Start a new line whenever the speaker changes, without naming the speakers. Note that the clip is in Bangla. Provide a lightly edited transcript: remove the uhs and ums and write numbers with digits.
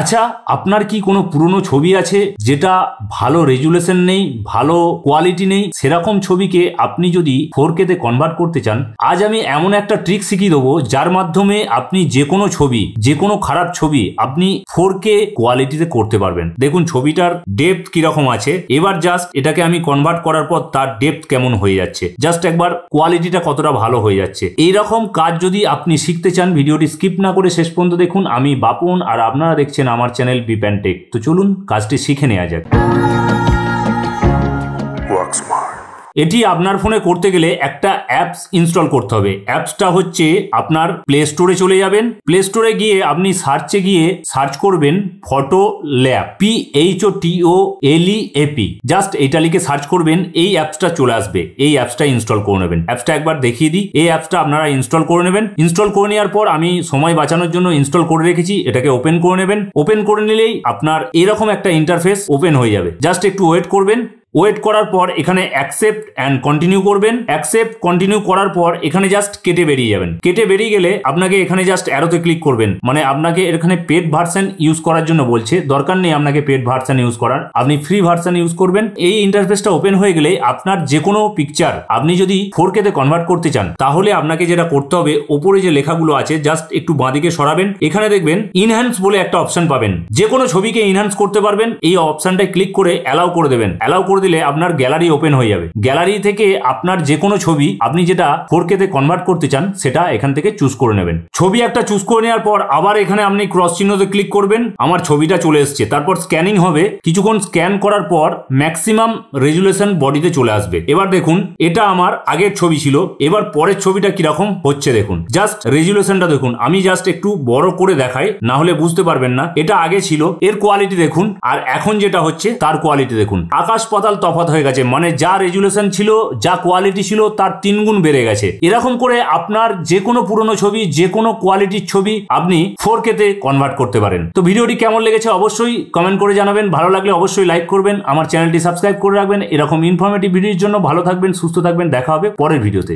আচ্ছা, আপনার কি কোনো পুরনো ছবি আছে যেটা ভালো রেজুলেশন নেই, ভালো কোয়ালিটি নেই, সেরকম ছবিকে আপনি যদি 4K তে কনভার্ট করতে চান, আজ আমি এমন একটা ট্রিক শিখিয়ে দেবো যার মাধ্যমে আপনি যে কোনো ছবি, যে কোনো খারাপ ছবি আপনি 4K কোয়ালিটিতে করতে পারবেন। দেখুন ছবিটার ডেপথ কিরকম আছে, এবার জাস্ট এটাকে আমি কনভার্ট করার পর তার ডেপথ কেমন হয়ে যাচ্ছে, জাস্ট একবার কোয়ালিটিটা কতটা ভালো হয়ে যাচ্ছে। এইরকম কাজ যদি আপনি শিখতে চান, ভিডিওটি স্কিপ না করে শেষ পর্যন্ত দেখুন। আমি বাপন আর আপনারা দেখছেন আমার চ্যানেল বিপ্যান টেক। তো চলুন কাজটি শিখে নেওয়া যাক। এটি আপনার ফোনে করতে গেলে একটা অ্যাপস ইনস্টল করতে হবে। অ্যাপসটা হচ্ছে আপনার প্লে স্টোরে চলে যাবেন। প্লে স্টোরে গিয়ে আপনি সার্চে গিয়ে সার্চ করবেন ফটো ল্যাব, PHOTOLEAP। জাস্ট এটা লিখে সার্চ করবেন, এই অ্যাপসটা চলে আসবে। এই অ্যাপসটা ইনস্টল করে নেবেন। অ্যাপসটা একবার দেখিয়ে দিই। এই অ্যাপসটা আপনারা ইনস্টল করে নেবেন। ইনস্টল করে নেওয়ার পর আমি সময় বাঁচানোর জন্য ইনস্টল করে রেখেছি, এটাকে ওপেন করে নেবেন। ওপেন করে নিলেই আপনার এরকম একটা ইন্টারফেস ওপেন হয়ে যাবে। জাস্ট একটু ওয়েট করবেন। ওয়েট করার পর এখানে অ্যাকসেপ্ট অ্যান্ড কন্টিনিউ করবেন। অ্যাকসেপ্ট কন্টিনিউ করার পর এখানে জাস্ট কেটে বেরিয়ে যাবেন। কেটে বেরিয়ে গেলে আপনাকে এখানে জাস্ট অ্যারোতে ক্লিক করবেন, মানে আপনাকে এখানে পেড ভার্সন ইউজ করার জন্য বলছে। দরকার নেই আপনাকে পেড ভার্সন ইউজ করার, আপনি ফ্রি ভার্সন ইউজ করবেন। এই ইন্টারফেসটা ওপেন হয়ে গেলে আপনার যে কোনো পিকচার আপনি যদি 4K তে কনভার্ট করতে চান, তাহলে আপনাকে যেটা করতে হবে, ওপরে যে লেখাগুলো আছে জাস্ট একটু বাঁদিকে সরাবেন। এখানে দেখবেন ইনহ্যান্স বলে একটা অপশন পাবেন। যে কোনো ছবিকে ইনহ্যান্স করতে পারবেন। এই অপশনটায় ক্লিক করে অ্যালাউ করে দেবেন। অ্যালাউ করে দিলে আপনার গ্যালারি ওপেন হয়ে যাবে। গ্যালারি থেকে আপনার যে কোনো ছবি আপনি যেটা 4K তে কনভার্ট করতে চান সেটা এখান থেকে চুজ করে নেবেন। ছবি একটা চুজ করে নেওয়ার পর আবার এখানে আপনি ক্রস চিহ্নতে ক্লিক করবেন। আমার ছবিটা চলে এসেছে। তারপর স্ক্যানিং হবে। কিছুক্ষণ স্ক্যান করার পর ম্যাক্সিমাম রেজুলেশন বডিতে চলে আসবে। এবার দেখুন এটা আমার আগের ছবি ছিল, এবার পরের ছবিটা কিরকম হচ্ছে দেখুন। জাস্ট রেজুলেশনটা দেখুন। আমি জাস্ট একটু বড় করে দেখাই, না হলে বুঝতে পারবেন না। এটা আগে ছিল, এর কোয়ালিটি দেখুন, আর এখন যেটা হচ্ছে তার কোয়ালিটি দেখুন। আকাশ পাতাল তফাৎ হয়ে গেছে। মানে যা রেজুলেশন ছিল, যা কোয়ালিটি ছিল, তার 3 গুণ বেড়ে গেছে। এরকম করে আপনার যে কোনো পুরনো ছবি, যে কোনো কোয়ালিটির ছবি আপনি 4K তে কনভার্ট করতে পারেন। তো ভিডিওটি কেমন লেগেছে অবশ্যই কমেন্ট করে জানাবেন। ভালো লাগলে অবশ্যই লাইক করবেন, আমার চ্যানেলটি সাবস্ক্রাইব করে রাখবেন। এরকম ইনফরমেটিভ ভিডিওর জন্য ভালো থাকবেন, সুস্থ থাকবেন। দেখা হবে পরের ভিডিওতে।